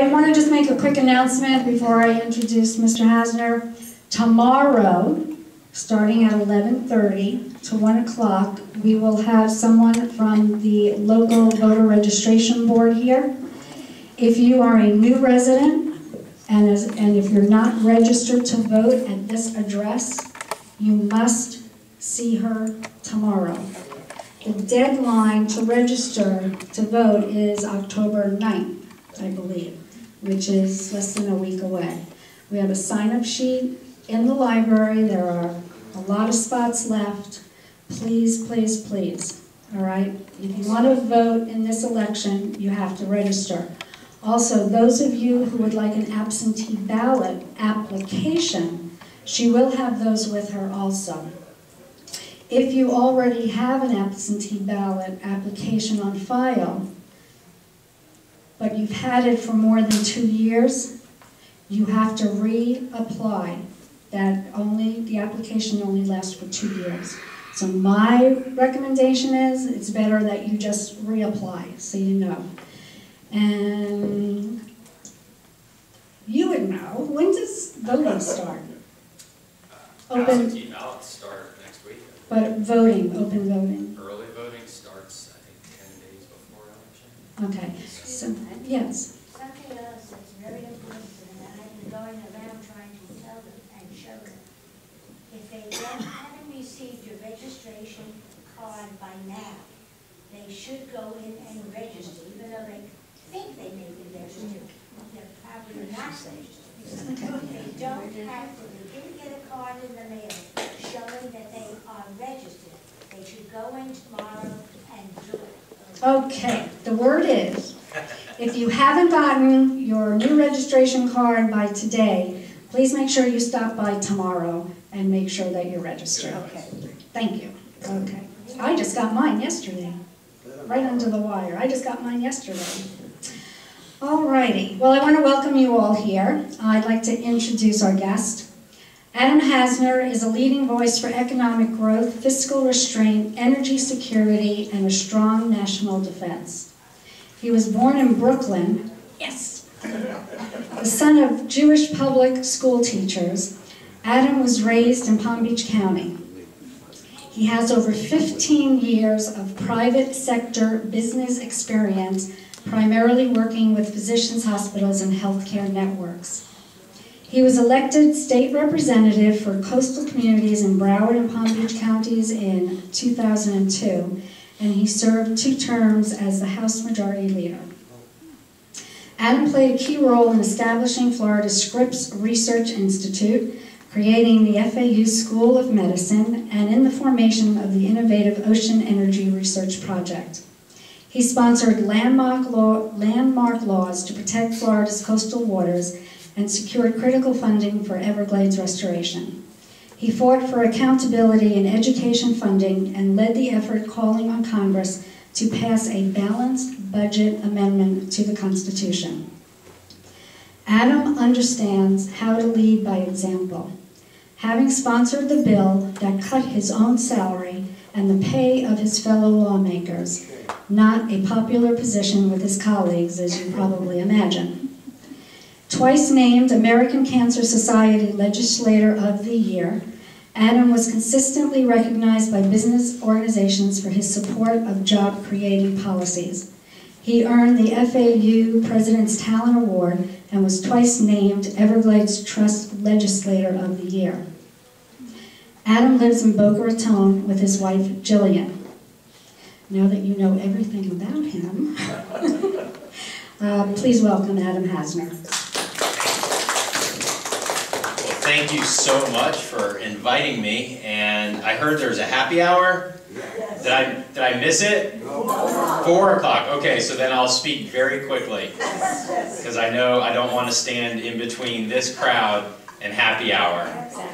I want to just make a quick announcement before I introduce Mr. Hasner. Tomorrow, starting at 11:30 to 1 o'clock, we will have someone from the local voter registration board here. If you are a new resident and if you're not registered to vote at this address, you must see her tomorrow. The deadline to register to vote is October 9th, I believe, which is less than a week away. We have a sign-up sheet in the library. There are a lot of spots left. Please, please, please, all right? If you want to vote in this election, you have to register. Also, those of you who would like an absentee ballot application, she will have those with her also. If you already have an absentee ballot application on file, but you've had it for more than 2 years, you have to reapply. The application only lasts for 2 years. So my recommendation is it's better that you just reapply, so you know. And you would know, when does voting start? Absentee ballots start next week. But voting, open voting. Early voting starts, I think, 10 days before election. Okay, so, yes. Something else that's very important to them, and I've been going around trying to tell them and show them. If they haven't received your registration card by now, they should go in and register, even though they think they may be registered. They're probably not registered. They don't have to, they didn't get a card in the mail showing that they are registered. They should go in tomorrow and do it. Okay, the word is, if you haven't gotten your new registration card by today, please make sure you stop by tomorrow and make sure that you're registered. Okay, thank you. Okay, I just got mine yesterday, right under the wire. I just got mine yesterday. Alrighty, well, I want to welcome you all here. I'd like to introduce our guest. Adam Hasner is a leading voice for economic growth, fiscal restraint, energy security, and a strong national defense. He was born in Brooklyn, yes, the son of Jewish public school teachers. Adam was raised in Palm Beach County. He has over 15 years of private sector business experience, primarily working with physicians, hospitals, and healthcare networks. He was elected state representative for coastal communities in Broward and Palm Beach counties in 2002, and he served 2 terms as the House Majority Leader. Adam played a key role in establishing Florida's Scripps Research Institute, creating the FAU School of Medicine, and in the formation of the innovative Ocean Energy Research Project. He sponsored landmark laws to protect Florida's coastal waters and secured critical funding for Everglades restoration. He fought for accountability in education funding and led the effort calling on Congress to pass a balanced budget amendment to the Constitution. Adam understands how to lead by example, having sponsored the bill that cut his own salary and the pay of his fellow lawmakers, not a popular position with his colleagues, as you probably imagine. Twice named American Cancer Society Legislator of the Year, Adam was consistently recognized by business organizations for his support of job-creating policies. He earned the FAU President's Talent Award and was twice named Everglades Trust Legislator of the Year. Adam lives in Boca Raton with his wife, Jillian. Now that you know everything about him, please welcome Adam Hasner. Well, thank you so much for inviting me, and I heard there's a happy hour. Yes. Did I miss it? No. 4 o'clock. Okay, so then I'll speak very quickly, because I know I don't want to stand in between this crowd and happy hour.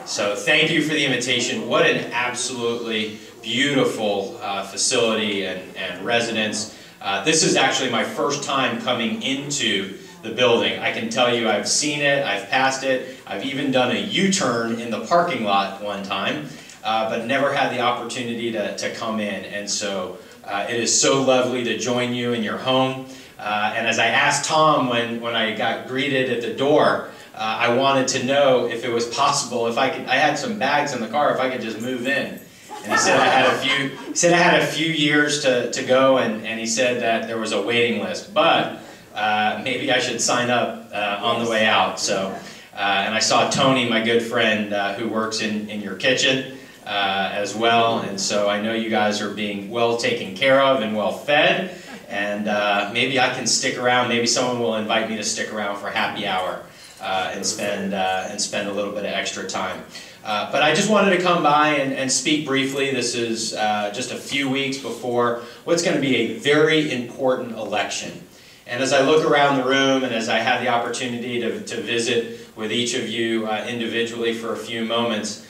So thank you for the invitation. What an absolutely beautiful facility and residence. This is actually my first time coming into the building. I can tell you I've seen it, I've passed it, I've even done a U-turn in the parking lot one time, but never had the opportunity to come in. And so it is so lovely to join you in your home. And as I asked Tom when I got greeted at the door, I wanted to know if it was possible, if I had some bags in the car, if I could just move in. And he said I had a few years to go, and he said that there was a waiting list, but maybe I should sign up on the way out. So, and I saw Tony, my good friend, who works in your kitchen as well, and so I know you guys are being well taken care of and well fed, and maybe I can stick around. Maybe someone will invite me to stick around for happy hour and spend a little bit of extra time. But I just wanted to come by and speak briefly. This is just a few weeks before what's going to be a very important election. And as I look around the room and as I had the opportunity to visit with each of you individually for a few moments,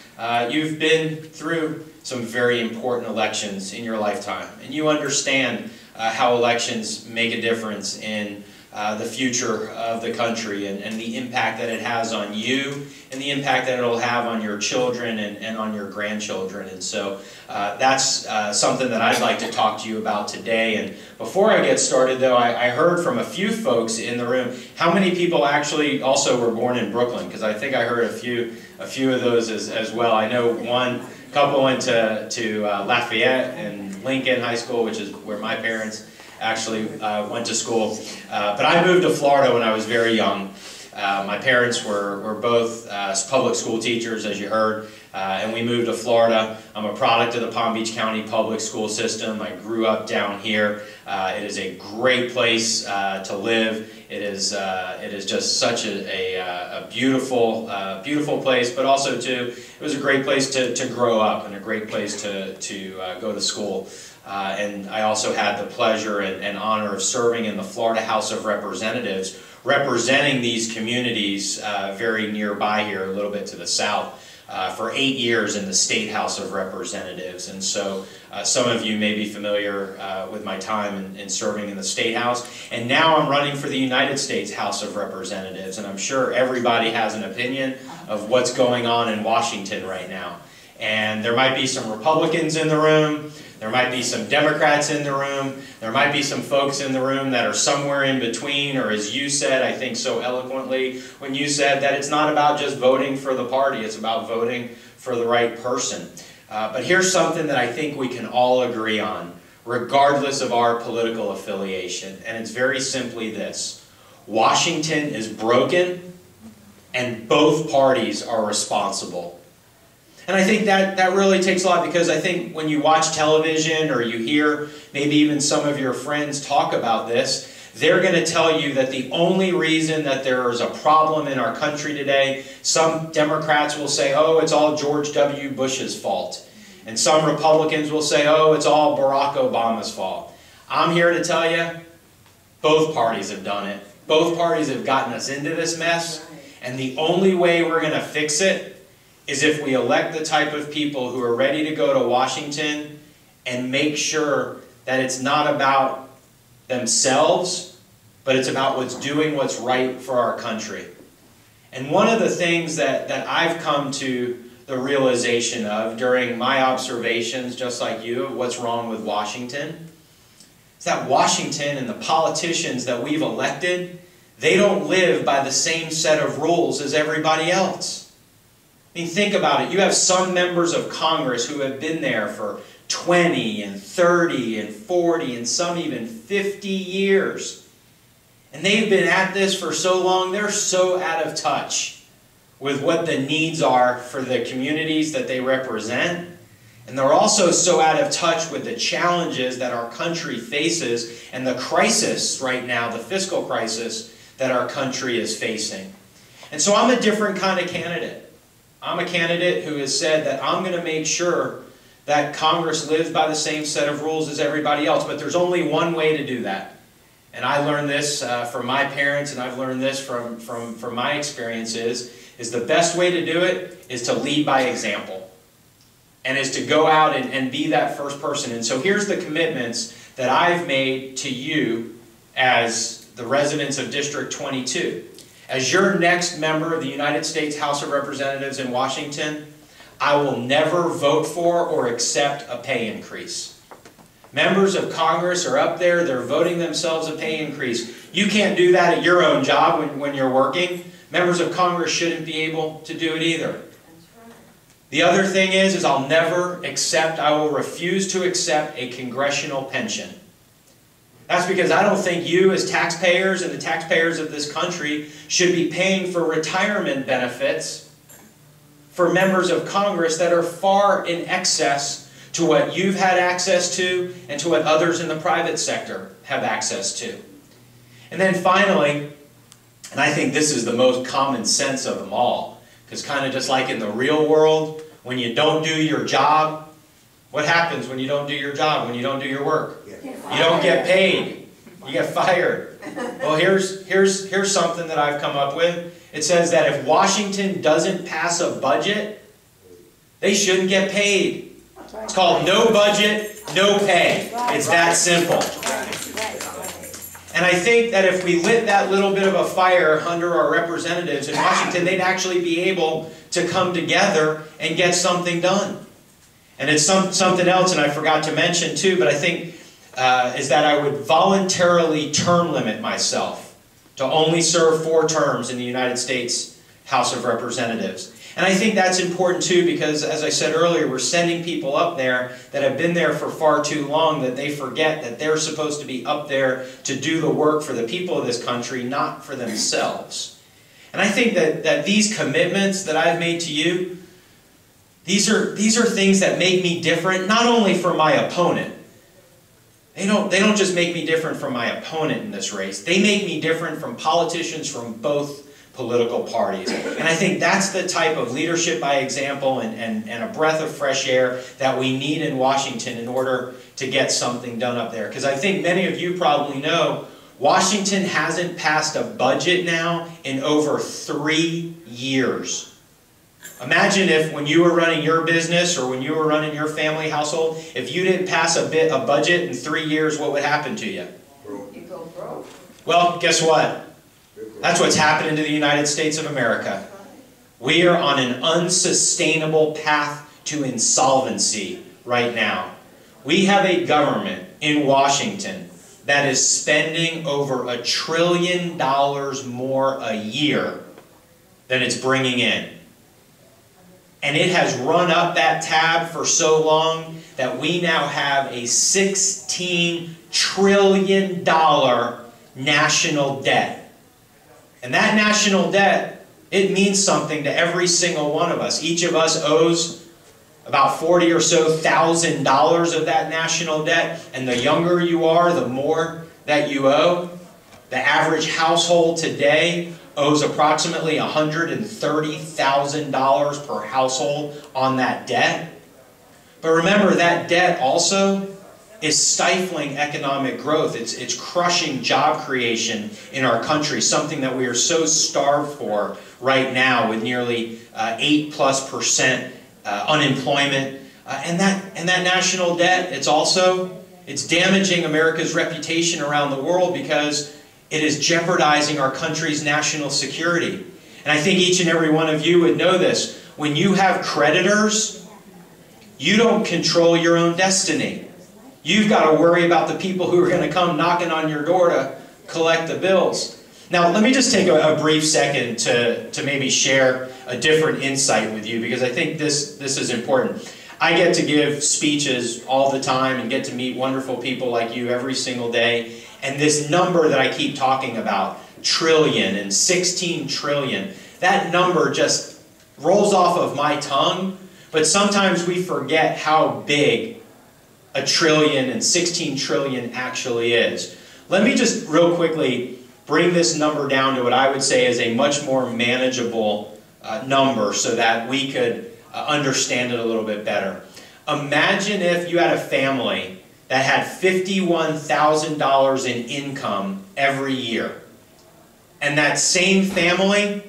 you've been through some very important elections in your lifetime. And you understand how elections make a difference in the future of the country and the impact that it has on you and the impact that it will have on your children and on your grandchildren. And so that's something that I'd like to talk to you about today. And before I get started, though, I heard from a few folks in the room how many people actually also were born in Brooklyn, because I think I heard a few of those as well. I know one couple went to Lafayette and Lincoln High School, which is where my parents actually went to school. But I moved to Florida when I was very young. My parents were both public school teachers, as you heard, and we moved to Florida. I'm a product of the Palm Beach County public school system. I grew up down here. It is a great place to live. It is just such a beautiful, beautiful place, but also too, it was a great place to grow up and a great place to go to school. And I also had the pleasure and honor of serving in the Florida House of Representatives, representing these communities very nearby here, a little bit to the south, for 8 years in the State House of Representatives. And so some of you may be familiar with my time in serving in the State House. And now I'm running for the United States House of Representatives. And I'm sure everybody has an opinion of what's going on in Washington right now. And there might be some Republicans in the room. There might be some Democrats in the room. There might be some folks in the room that are somewhere in between, or as you said, I think so eloquently, when you said that it's not about just voting for the party, it's about voting for the right person. But here's something that I think we can all agree on, regardless of our political affiliation, and it's very simply this: Washington is broken, and both parties are responsible. And I think that really takes a lot, because I think when you watch television or you hear maybe even some of your friends talk about this, they're going to tell you that the only reason that there is a problem in our country today, some Democrats will say, oh, it's all George W. Bush's fault. And some Republicans will say, oh, it's all Barack Obama's fault. I'm here to tell you, both parties have done it. Both parties have gotten us into this mess. And the only way we're going to fix it is if we elect the type of people who are ready to go to Washington and make sure that it's not about themselves, but it's about what's right for our country. And one of the things that I've come to the realization of during my observations, just like you, of what's wrong with Washington, is that Washington and the politicians that we've elected, they don't live by the same set of rules as everybody else. I mean, think about it. You have some members of Congress who have been there for 20 and 30 and 40 and some even 50 years. And they've been at this for so long, they're so out of touch with what the needs are for the communities that they represent. And they're also so out of touch with the challenges that our country faces and the crisis right now, the fiscal crisis that our country is facing. And so I'm a different kind of candidate. I'm a candidate who has said that I'm going to make sure that Congress lives by the same set of rules as everybody else. But there's only one way to do that. And I learned this from my parents, and I've learned this from my experiences, is the best way to do it is to lead by example. And is to go out and be that first person. And so here's the commitments that I've made to you as the residents of District 22. As your next member of the United States House of Representatives in Washington, I will never vote for or accept a pay increase. Members of Congress are up there, they're voting themselves a pay increase. You can't do that at your own job when you're working. Members of Congress shouldn't be able to do it either. The other thing is I'll never accept, I will refuse to accept a congressional pension. That's because I don't think you as taxpayers and the taxpayers of this country should be paying for retirement benefits for members of Congress that are far in excess to what you've had access to and to what others in the private sector have access to. And then finally, and I think this is the most common sense of them all, because kind of just like in the real world, when you don't do your job, what happens when you don't do your job, when you don't do your work? You don't get paid. You get fired. Well, here's something that I've come up with. It says that if Washington doesn't pass a budget, they shouldn't get paid. It's called no budget, no pay. It's that simple. And I think that if we lit that little bit of a fire under our representatives in Washington, they'd actually be able to come together and get something done. And it's something else, and I forgot to mention too, but I think is that I would voluntarily term limit myself to only serve 4 terms in the United States House of Representatives. And I think that's important too because, as I said earlier, we're sending people up there that have been there for far too long that they forget that they're supposed to be up there to do the work for the people of this country, not for themselves. And I think that these commitments that I've made to you, these are things that make me different, not only from my opponent. They don't just make me different from my opponent in this race. They make me different from politicians from both political parties. And I think that's the type of leadership by example and a breath of fresh air that we need in Washington in order to get something done up there. Because I think many of you probably know Washington hasn't passed a budget now in over 3 years. Imagine if when you were running your business or when you were running your family household, if you didn't pass a budget in 3 years, what would happen to you? You go broke. Well, guess what? That's what's happening to the United States of America. We are on an unsustainable path to insolvency right now. We have a government in Washington that is spending over $1 trillion more a year than it's bringing in. And it has run up that tab for so long that we now have a $16 trillion national debt. And that national debt, it means something to every single one of us. Each of us owes about $40,000 or so of that national debt. And the younger you are, the more that you owe. The average household today owes approximately $130,000 per household on that debt. But remember, that debt also is stifling economic growth. It's crushing job creation in our country, something that we are so starved for right now with nearly 8+% unemployment. And that national debt, it's damaging America's reputation around the world because it is jeopardizing our country's national security. And I think each and every one of you would know this. When you have creditors, you don't control your own destiny. You've got to worry about the people who are going to come knocking on your door to collect the bills. Now, let me just take a brief second to maybe share a different insight with you because I think this is important. I get to give speeches all the time and get to meet wonderful people like you every single day. And this number that I keep talking about, trillion and 16 trillion, that number just rolls off of my tongue. But sometimes we forget how big $1 trillion and 16 trillion actually is. Let me just real quickly bring this number down to what I would say is a much more manageable number so that we could understand it a little bit better. Imagine if you had a family that had $51,000 in income every year, and that same family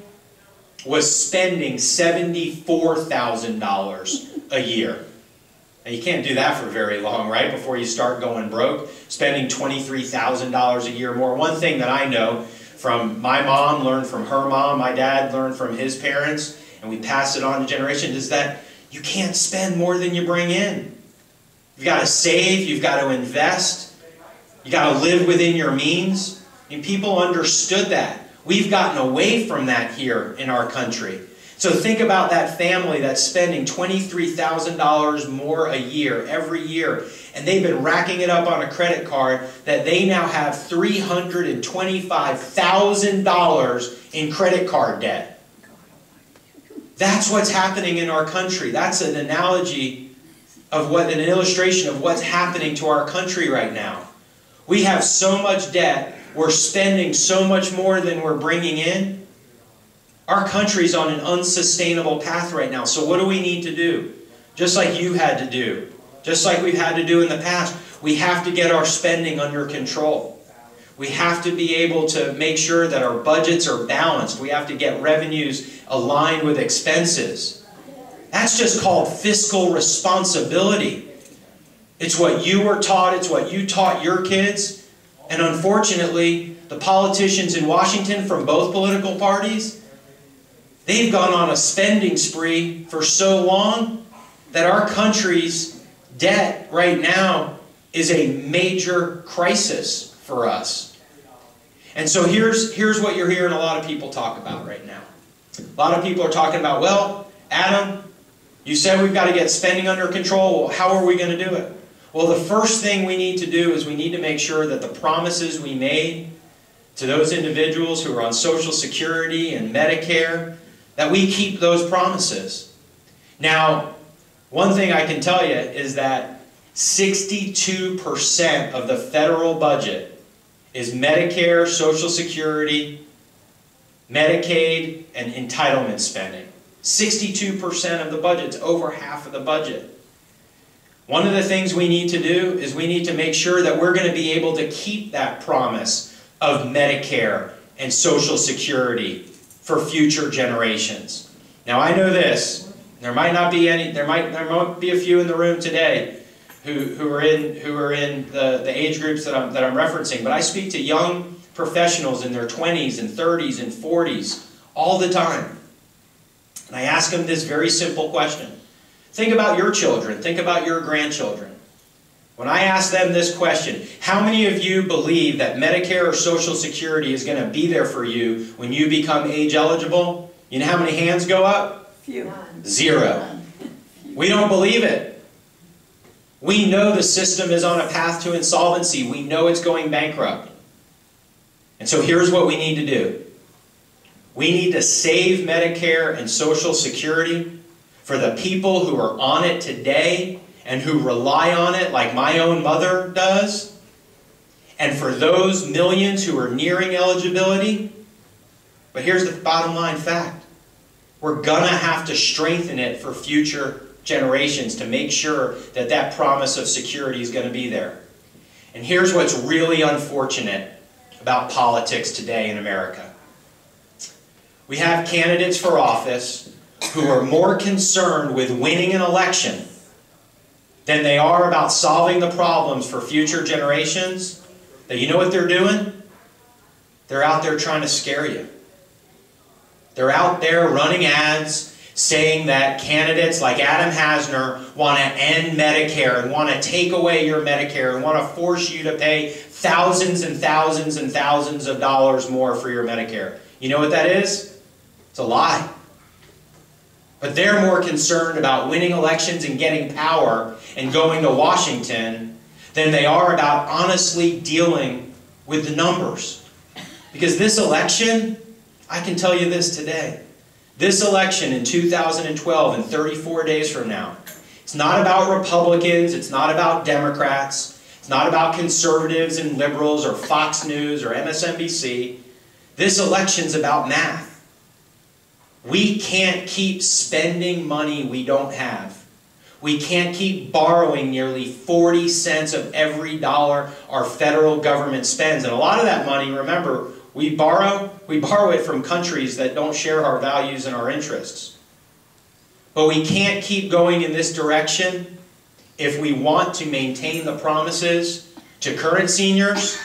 was spending $74,000 a year. Now, you can't do that for very long, right, before you start going broke, spending $23,000 a year more. One thing that I know from my mom, learned from her mom, my dad learned from his parents, and we pass it on to generations, is that you can't spend more than you bring in. You've got to save, you've got to invest, you got to live within your means. And people understood that. We've gotten away from that here in our country. So think about that family that's spending $23,000 more a year, every year, and they've been racking it up on a credit card that they now have $325,000 in credit card debt. That's what's happening in our country. That's an analogy of an illustration of what's happening to our country right now. We have so much debt, we're spending so much more than we're bringing in. Our country's on an unsustainable path right now. So what do we need to do? Just like you had to do, just like we've had to do in the past, we have to get our spending under control. We have to be able to make sure that our budgets are balanced. We have to get revenues aligned with expenses. That's just called fiscal responsibility. It's what you were taught, it's what you taught your kids. And unfortunately, the politicians in Washington from both political parties, they've gone on a spending spree for so long that our country's debt right now is a major crisis for us. And so here's what you're hearing a lot of people talk about right now. A lot of people are talking about, well, Adam, you said we've got to get spending under control. Well, how are we going to do it? Well, the first thing we need to do is we need to make sure that the promises we made to those individuals who are on Social Security and Medicare, that we keep those promises. Now, one thing I can tell you is that 62% of the federal budget is Medicare, Social Security, Medicaid, and entitlement spending. 62% of the budget, it's over half of the budget. One of the things we need to do is we need to make sure that we're going to be able to keep that promise of Medicare and Social Security for future generations. Now I know this, there might be a few in the room today who are in the age groups that I'm referencing, but I speak to young professionals in their 20s and 30s and 40s all the time. And I ask them this very simple question. Think about your children. Think about your grandchildren. When I ask them this question, how many of you believe that Medicare or Social Security is going to be there for you when you become age eligible? You know how many hands go up? Few. 0. We don't believe it. We know the system is on a path to insolvency. We know it's going bankrupt. And so here's what we need to do. We need to save Medicare and Social Security for the people who are on it today and who rely on it like my own mother does, and for those millions who are nearing eligibility. But here's the bottom line fact. We're going to have to strengthen it for future generations to make sure that that promise of security is going to be there. And here's what's really unfortunate about politics today in America. We have candidates for office who are more concerned with winning an election than they are about solving the problems for future generations. That you know what they're doing? They're out there trying to scare you. They're out there running ads saying that candidates like Adam Hasner want to end Medicare and want to take away your Medicare and want to force you to pay thousands and thousands and thousands of dollars more for your Medicare. You know what that is? It's a lie. But they're more concerned about winning elections and getting power and going to Washington than they are about honestly dealing with the numbers. Because this election, I can tell you this today, this election in 2012 and 34 days from now, it's not about Republicans, it's not about Democrats, it's not about conservatives and liberals or Fox News or MSNBC. This election's about math. We can't keep spending money we don't have. We can't keep borrowing nearly 40 cents of every dollar our federal government spends. And a lot of that money, remember, we borrow it from countries that don't share our values and our interests. But we can't keep going in this direction if we want to maintain the promises to current seniors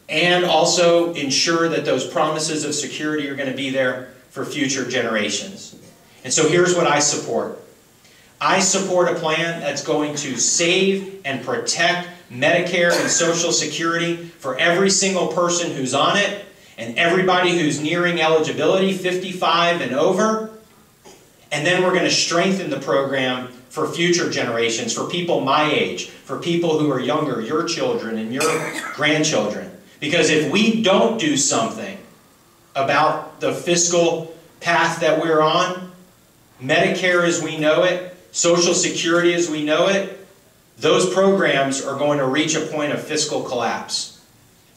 and also ensure that those promises of security are going to be there for future generations. And so here's what I support. I support a plan that's going to save and protect Medicare and Social Security for every single person who's on it and everybody who's nearing eligibility, 55 and over. And then we're going to strengthen the program for future generations, for people my age, for people who are younger, your children and your grandchildren. Because if we don't do something about the fiscal path that we're on, Medicare as we know it, Social Security as we know it, those programs are going to reach a point of fiscal collapse.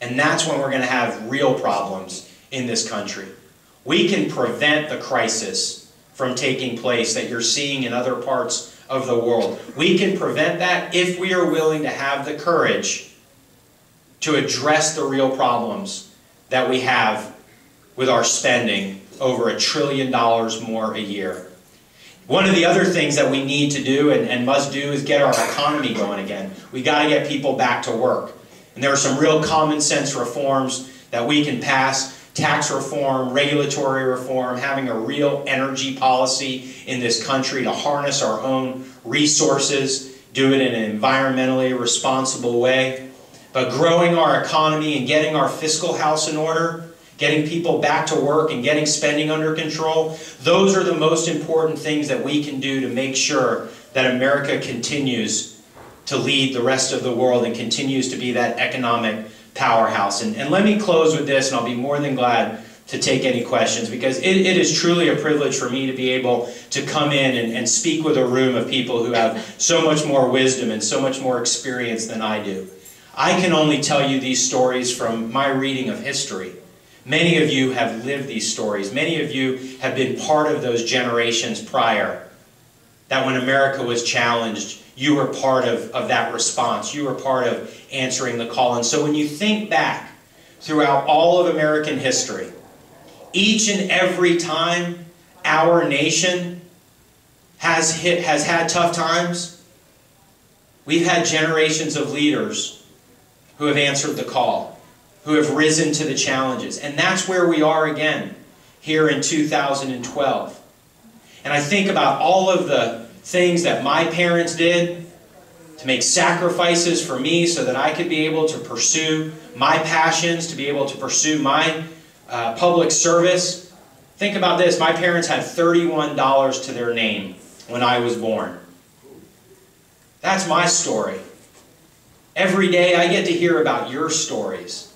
And that's when we're going to have real problems in this country. We can prevent the crisis from taking place that you're seeing in other parts of the world. We can prevent that if we are willing to have the courage to address the real problems that we have with our spending over $1 trillion more a year. One of the other things that we need to do and must do is get our economy going again. We got to get people back to work. And there are some real common sense reforms that we can pass. Tax reform, regulatory reform, having a real energy policy in this country to harness our own resources, do it in an environmentally responsible way. But growing our economy and getting our fiscal house in order, getting people back to work and getting spending under control, those are the most important things that we can do to make sure that America continues to lead the rest of the world and continues to be that economic powerhouse. And let me close with this, and I'll be more than glad to take any questions, because it is truly a privilege for me to be able to come in and speak with a room of people who have so much more wisdom and so much more experience than I do. I can only tell you these stories from my reading of history. Many of you have lived these stories. Many of you have been part of those generations prior, that when America was challenged, you were part of that response. You were part of answering the call. And so when you think back throughout all of American history, each and every time our nation has had tough times, we've had generations of leaders who have answered the call, who have risen to the challenges. And that's where we are again here in 2012. And I think about all of the things that my parents did to make sacrifices for me so that I could be able to pursue my passions, to be able to pursue my public service. Think about this. My parents had $31 to their name when I was born. That's my story. Every day I get to hear about your stories.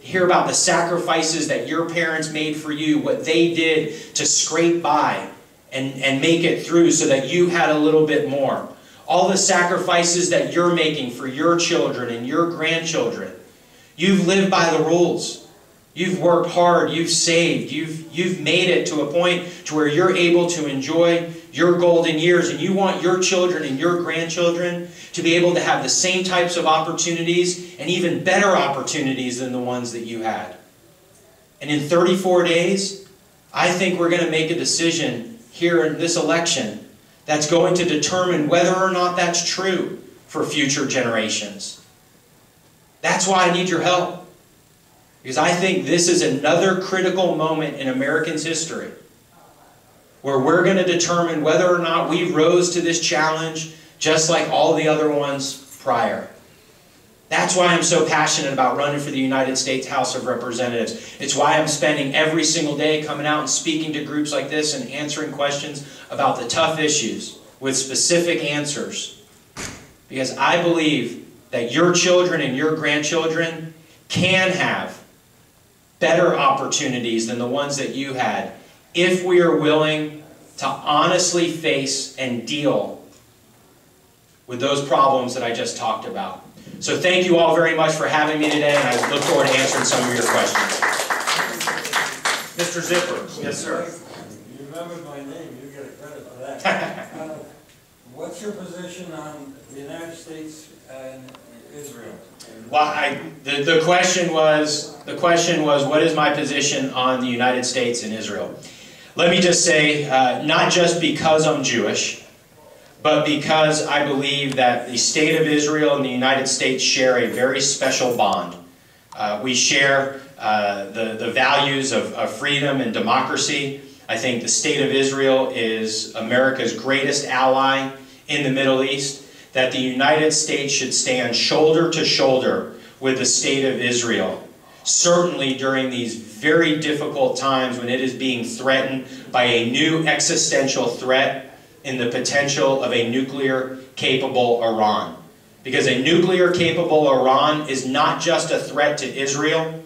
Hear about the sacrifices that your parents made for you, what they did to scrape by and make it through so that you had a little bit more. All the sacrifices that you're making for your children and your grandchildren. You've lived by the rules. You've worked hard. You've saved. You've made it to a point to where you're able to enjoy your golden years, and you want your children and your grandchildren to be able to have the same types of opportunities and even better opportunities than the ones that you had. And in 34 days, I think we're going to make a decision here in this election that's going to determine whether or not that's true for future generations. That's why I need your help. Because I think this is another critical moment in Americans' history where we're going to determine whether or not we rose to this challenge just like all the other ones prior. That's why I'm so passionate about running for the United States House of Representatives. It's why I'm spending every single day coming out and speaking to groups like this and answering questions about the tough issues with specific answers. Because I believe that your children and your grandchildren can have better opportunities than the ones that you had if we are willing to honestly face and deal with those problems that I just talked about. So thank you all very much for having me today, and I look forward to answering some of your questions. Mr. Zipper. Yes, sir. You remembered my name. You get a credit for that. What's your position on the United States and Israel? Well, the question was what is my position on the United States and Israel? Let me just say, not just because I'm Jewish, but because I believe that the state of Israel and the United States share a very special bond. We share the values of freedom and democracy. I think the state of Israel is America's greatest ally in the Middle East, that the United States should stand shoulder to shoulder with the state of Israel, certainly during these very difficult times when it is being threatened by a new existential threat in the potential of a nuclear-capable Iran. Because a nuclear-capable Iran is not just a threat to Israel,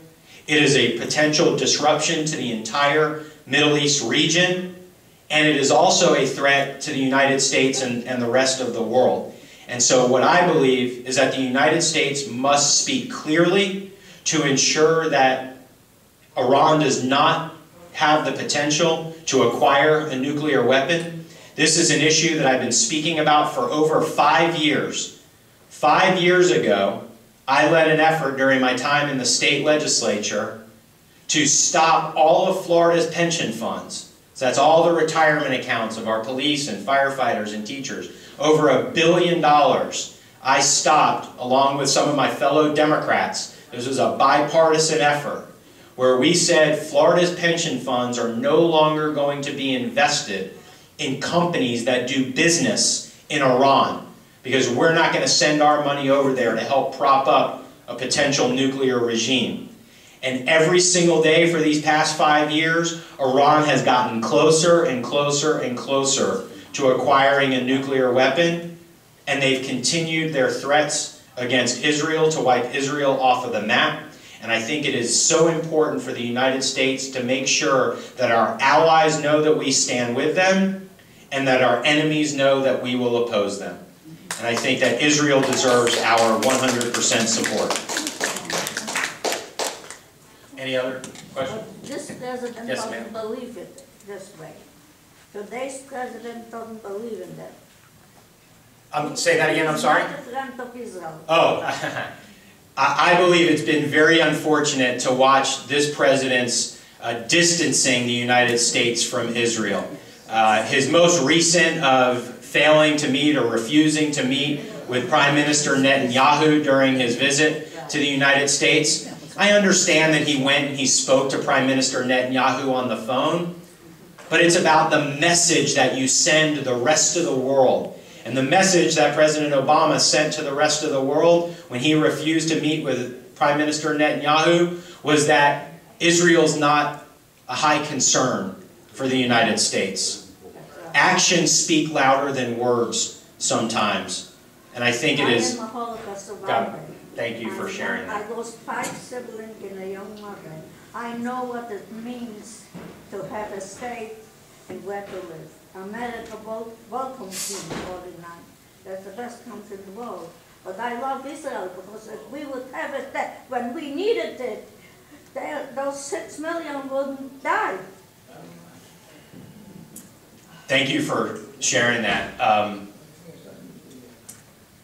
it is a potential disruption to the entire Middle East region, and it is also a threat to the United States and the rest of the world. And so what I believe is that the United States must speak clearly to ensure that Iran does not have the potential to acquire a nuclear weapon. This is an issue that I've been speaking about for over 5 years. 5 years ago, I led an effort during my time in the state legislature to stop all of Florida's pension funds. So that's all the retirement accounts of our police and firefighters and teachers. Over $1 billion I stopped along with some of my fellow Democrats. This was a bipartisan effort where we said Florida's pension funds are no longer going to be invested in companies that do business in Iran, because we're not going to send our money over there to help prop up a potential nuclear regime. And every single day for these past 5 years, Iran has gotten closer and closer and closer to acquiring a nuclear weapon, and they've continued their threats against Israel to wipe Israel off of the map. And I think it is so important for the United States to make sure that our allies know that we stand with them and that our enemies know that we will oppose them. And I think that Israel deserves our 100% support. Any other questions? This president Yes, doesn't believe it this way. Today's president doesn't believe in that. Say that again, I'm sorry? He's not a friend of Israel. Oh, I believe it's been very unfortunate to watch this president's distancing the United States from Israel. His most recent of failing to meet or refusing to meet with Prime Minister Netanyahu during his visit to the United States. I understand that he went and he spoke to Prime Minister Netanyahu on the phone, but it's about the message that you send to the rest of the world. And the message that President Obama sent to the rest of the world when he refused to meet with Prime Minister Netanyahu was that Israel's not a high concern for the United States. Actions speak louder than words sometimes. And I think it is... I am a Holocaust survivor. God, thank you for sharing that. I lost 5 siblings and a young mother. I know what it means to have a state and where to live. America welcomes me in 49. That's the best country in the world. But I love Israel because if we would have it that when we needed it, those 6 million wouldn't die. Thank you for sharing that.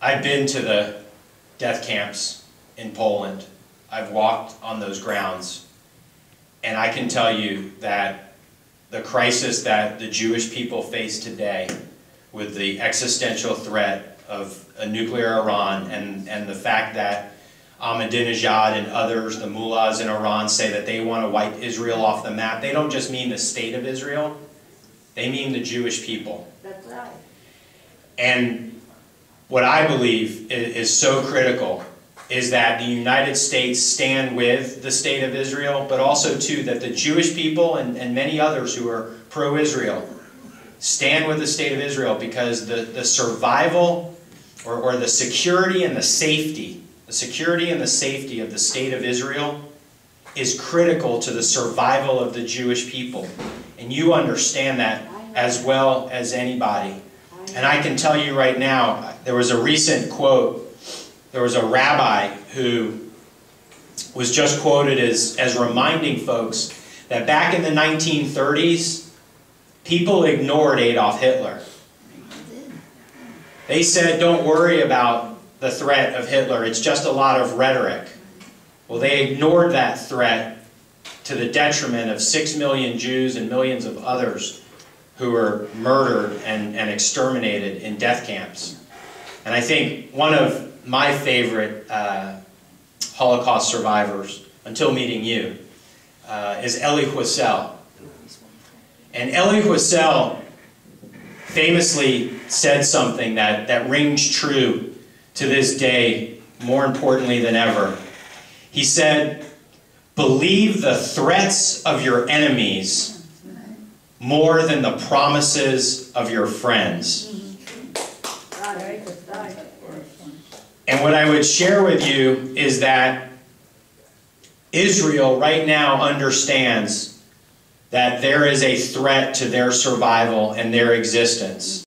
I've been to the death camps in Poland. I've walked on those grounds. And I can tell you that the crisis that the Jewish people face today with the existential threat of a nuclear Iran and the fact that Ahmadinejad and others, the mullahs in Iran, say that they want to wipe Israel off the map. They don't just mean the state of Israel. They mean the Jewish people. That's right. And what I believe is so critical is that the United States stand with the state of Israel, but also, too, that the Jewish people and many others who are pro-Israel stand with the state of Israel, because the survival or the security and the safety of the state of Israel is critical to the survival of the Jewish people. And you understand that as well as anybody. And I can tell you right now, there was a recent quote. There was a rabbi who was just quoted as reminding folks that back in the 1930s, people ignored Adolf Hitler. They said, don't worry about the threat of Hitler, it's just a lot of rhetoric. Well, they ignored that threat to the detriment of 6 million Jews and millions of others who were murdered and exterminated in death camps. And I think one of my favorite Holocaust survivors, until meeting you, is Elie Wiesel. And Elie Wiesel famously said something that rings true to this day, more importantly than ever. He said, "Believe the threats of your enemies more than the promises of your friends." And what I would share with you is that Israel right now understands that there is a threat to their survival and their existence.